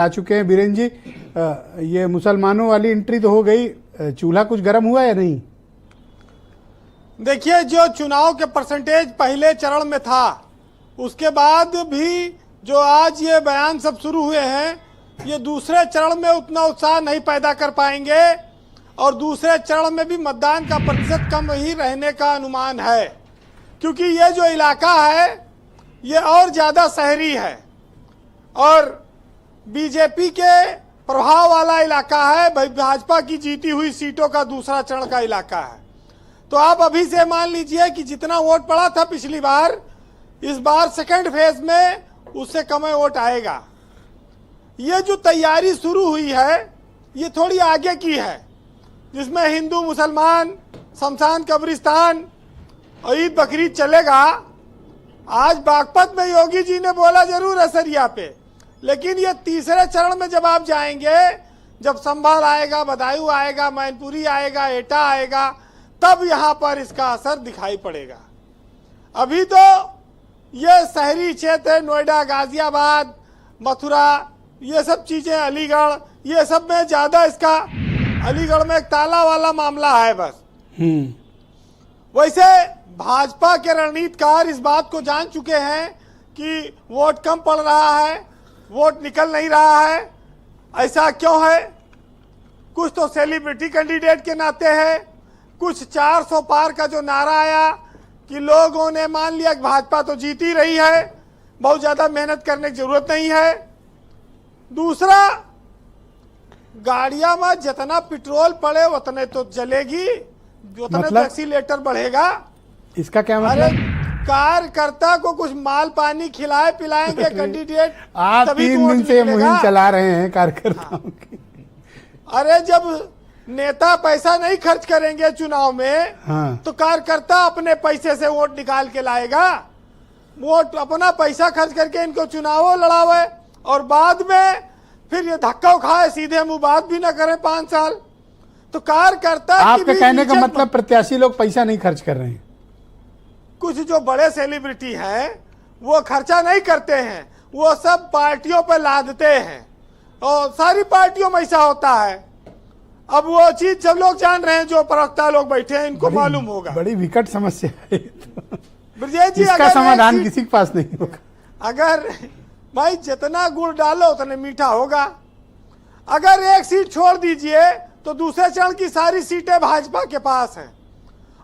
आ चुके हैं बीरेन जी। ये मुसलमानों वाली एंट्री तो हो गई, चूल्हा कुछ गर्म हुआ या नहीं? देखिए, जो चुनाव के परसेंटेज पहले चरण में था, उसके बाद भी जो आज ये बयान सब शुरू हुए हैं, ये दूसरे चरण में उतना उत्साह नहीं पैदा कर पाएंगे और दूसरे चरण में भी मतदान का प्रतिशत कम ही रहने का अनुमान है, क्योंकि ये जो इलाका है ये और ज़्यादा शहरी है और बीजेपी के प्रभाव वाला इलाका है। भाई, भाजपा की जीती हुई सीटों का दूसरा चरण का इलाका है। तो आप अभी से मान लीजिए कि जितना वोट पड़ा था पिछली बार, इस बार सेकंड फेज में उससे कम वोट आएगा। ये जो तैयारी शुरू हुई है ये थोड़ी आगे की है, जिसमें हिंदू मुसलमान शमशान कब्रिस्तान और ईद बकरीद चलेगा। आज बागपत में योगी जी ने बोला जरूर है सरिया पे, लेकिन ये तीसरे चरण में जब आप जाएंगे, जब संभाल आएगा, बदायूं आएगा, मैनपुरी आएगा, एटा आएगा, तब यहाँ पर इसका असर दिखाई पड़ेगा। अभी तो ये शहरी क्षेत्र है, नोएडा, गाजियाबाद, मथुरा, ये सब चीजें, अलीगढ़, ये सब में ज्यादा इसका, अलीगढ़ में एक ताला वाला मामला है बस। वैसे भाजपा के रणनीतिकार इस बात को जान चुके हैं कि वोट कम पड़ रहा है, वोट निकल नहीं रहा है। ऐसा क्यों है? कुछ तो सेलिब्रिटी कैंडिडेट के नाते है, कुछ 400 पार का जो नारा आया कि लोगों ने मान लिया कि भाजपा तो जीत ही रही है, बहुत ज्यादा मेहनत करने की जरूरत नहीं है। दूसरा, गाड़ियां में जितना पेट्रोल पड़े उतने तो जलेगी, उतने मतलब? तो एक्सीलेटर बढ़ेगा। इसका क्या मतलब? अरे कार्यकर्ता को कुछ माल पानी खिलाए पिलाएंगे कैंडिडेट, आप 3 दिन से मुहिम चला रहे हैं कार्यकर्ताओं की। अरे जब नेता पैसा नहीं खर्च करेंगे चुनाव में, तो कार्यकर्ता अपने पैसे से वोट निकाल के लाएगा। वोट अपना पैसा खर्च करके इनको चुनाव लड़ावे और बाद में फिर ये धक्का खाए, सीधे मुंह बात भी ना करें 5 साल। तो कार्यकर्ता आपके कहने का मतलब प्रत्याशी लोग पैसा नहीं खर्च कर रहे हैं? कुछ जो बड़े सेलिब्रिटी हैं वो खर्चा नहीं करते हैं, वो सब पार्टियों पर लादते हैं और सारी पार्टियों में ऐसा होता है। अब वो चीज सब लोग जान रहे हैं, जो प्रवक्ता लोग बैठे हैं इनको मालूम होगा। बड़ी विकट समस्या है ब्रजेश जी, इसका समाधान किसी के पास नहीं होगा। अगर भाई जितना गुड़ डालो उतने मीठा होगा। अगर एक सीट छोड़ दीजिए तो दूसरे चरण की सारी सीटें भाजपा के पास हैं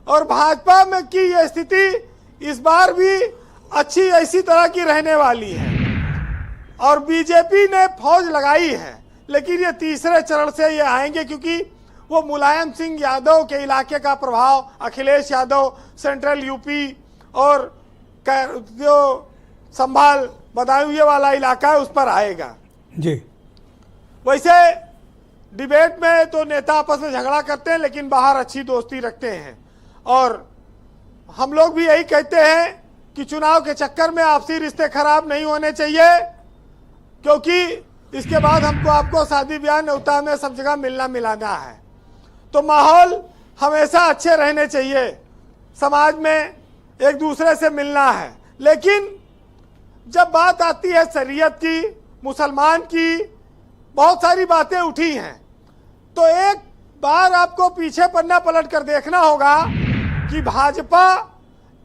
और भाजपा में की ये स्थिति इस बार भी अच्छी ऐसी तरह की रहने वाली है और बीजेपी ने फौज लगाई है। लेकिन ये तीसरे चरण से ये आएंगे, क्योंकि वो मुलायम सिंह यादव के इलाके का प्रभाव, अखिलेश यादव सेंट्रल यूपी और जो संभाल बदायूं ये वाला इलाका है उस पर आएगा जी। वैसे डिबेट में तो नेता आपस में झगड़ा करते हैं, लेकिन बाहर अच्छी दोस्ती रखते हैं और हम लोग भी यही कहते हैं कि चुनाव के चक्कर में आपसी रिश्ते खराब नहीं होने चाहिए, क्योंकि इसके बाद हमको आपको शादी ब्याह न्योता में सब जगह मिलना मिलाना है। तो माहौल हमेशा अच्छे रहने चाहिए, समाज में एक दूसरे से मिलना है। लेकिन जब बात आती है शरीयत की, मुसलमान की, बहुत सारी बातें उठी हैं, तो एक बार आपको पीछे पन्ना पलट कर देखना होगा कि भाजपा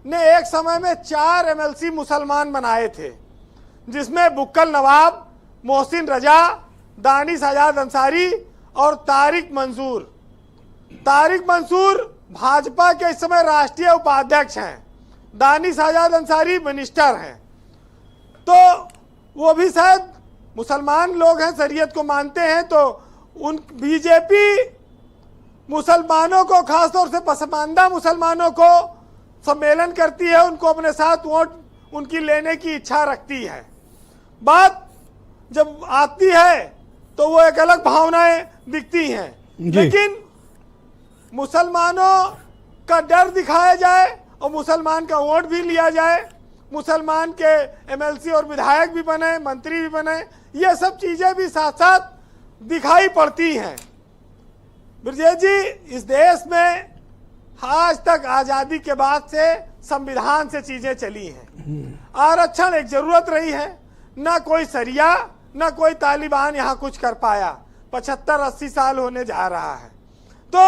ने एक समय में 4 एमएलसी मुसलमान बनाए थे, जिसमें बुक्कल नवाब, मोहसिन रजा, दानिश आजाद अंसारी और तारिक मंसूर। तारिक मंसूर भाजपा के इस समय राष्ट्रीय उपाध्यक्ष हैं, दानिश आजाद अंसारी मिनिस्टर हैं। तो वो भी शायद मुसलमान लोग हैं, शरीयत को मानते हैं। तो उन बीजेपी मुसलमानों को, खासतौर से पसमानदा मुसलमानों को सम्मेलन करती है, उनको अपने साथ वोट उनकी लेने की इच्छा रखती है। बात जब आती है तो वो एक अलग भावनाएं दिखती हैं, लेकिन मुसलमानों का डर दिखाया जाए और मुसलमान का वोट भी लिया जाए, मुसलमान के एमएलसी और विधायक भी बने, मंत्री भी बने, ये सब चीजें भी साथ साथ दिखाई पड़ती हैं। ब्रजेश जी, इस देश में आज तक आजादी के बाद से संविधान से चीजें चली हैं। आरक्षण एक जरूरत रही है, ना कोई सरिया, न कोई तालिबान यहाँ कुछ कर पाया। 75-80 साल होने जा रहा है। तो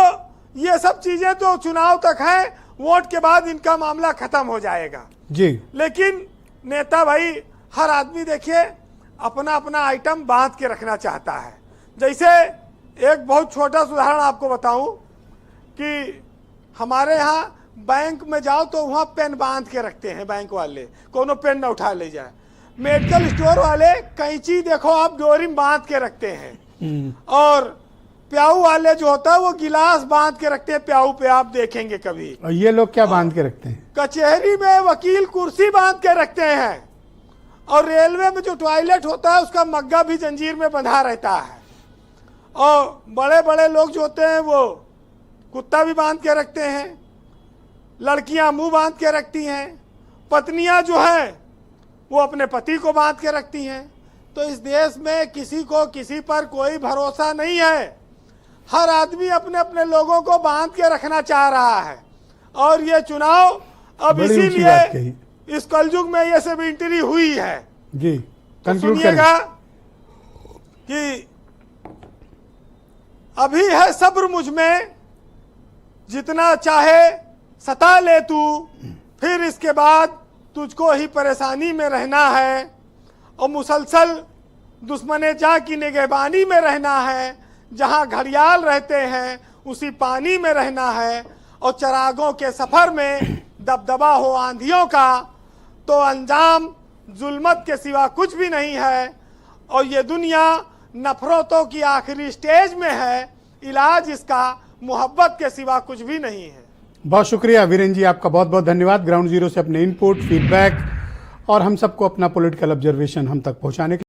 ये सब चीजें तो चुनाव तक है, वोट के बाद इनका मामला खत्म हो जाएगा जी। लेकिन नेता भाई, हर आदमी देखिए अपना अपना आइटम बांध के रखना चाहता है। जैसे एक बहुत छोटा उदाहरण आपको बताऊं कि हमारे यहाँ बैंक में जाओ तो वहाँ पेन बांध के रखते हैं बैंक वाले, कोनो पेन ना उठा ले जाए। मेडिकल स्टोर वाले कैंची देखो आप डोरी में बांध के रखते हैं, और प्याऊ वाले जो होता है वो गिलास बांध के रखते हैं प्याऊ पे, आप देखेंगे कभी। और ये लोग क्या बांध के रखते हैं? कचहरी में वकील कुर्सी बांध के रखते हैं, और रेलवे में जो टॉयलेट होता है उसका मग्गा भी जंजीर में बंधा रहता है, और बड़े बड़े लोग जो होते हैं वो कुत्ता भी बांध के रखते हैं, लड़कियां मुंह बांध के रखती हैं, पत्नियां जो है वो अपने पति को बांध के रखती हैं। तो इस देश में किसी को किसी पर कोई भरोसा नहीं है। हर आदमी अपने अपने लोगों को बांध के रखना चाह रहा है, और ये चुनाव अब बड़ी ऊंची इसीलिए बात कही। इस कलयुग में ये सब एंट्री हुई है। जी, तो कंक्लूड सुनिएगा कि अभी है सब्र मुझ में, जितना चाहे सता ले तू, फिर इसके बाद तुझको ही परेशानी में रहना है, और मुसलसल दुश्मने जा की निगहबानी में रहना है। जहां घड़ियाल रहते हैं उसी पानी में रहना है, और चरागों के सफर में दबदबा हो आंधियों का, तो अंजाम जुल्मत के सिवा कुछ भी नहीं है। और ये दुनिया नफरतों की आखिरी स्टेज में है, इलाज इसका मोहब्बत के सिवा कुछ भी नहीं है। बहुत शुक्रिया वीरेन जी, आपका बहुत बहुत धन्यवाद ग्राउंड जीरो से अपने इनपुट, फीडबैक और हम सबको अपना पॉलिटिकल ऑब्जर्वेशन हम तक पहुंचाने के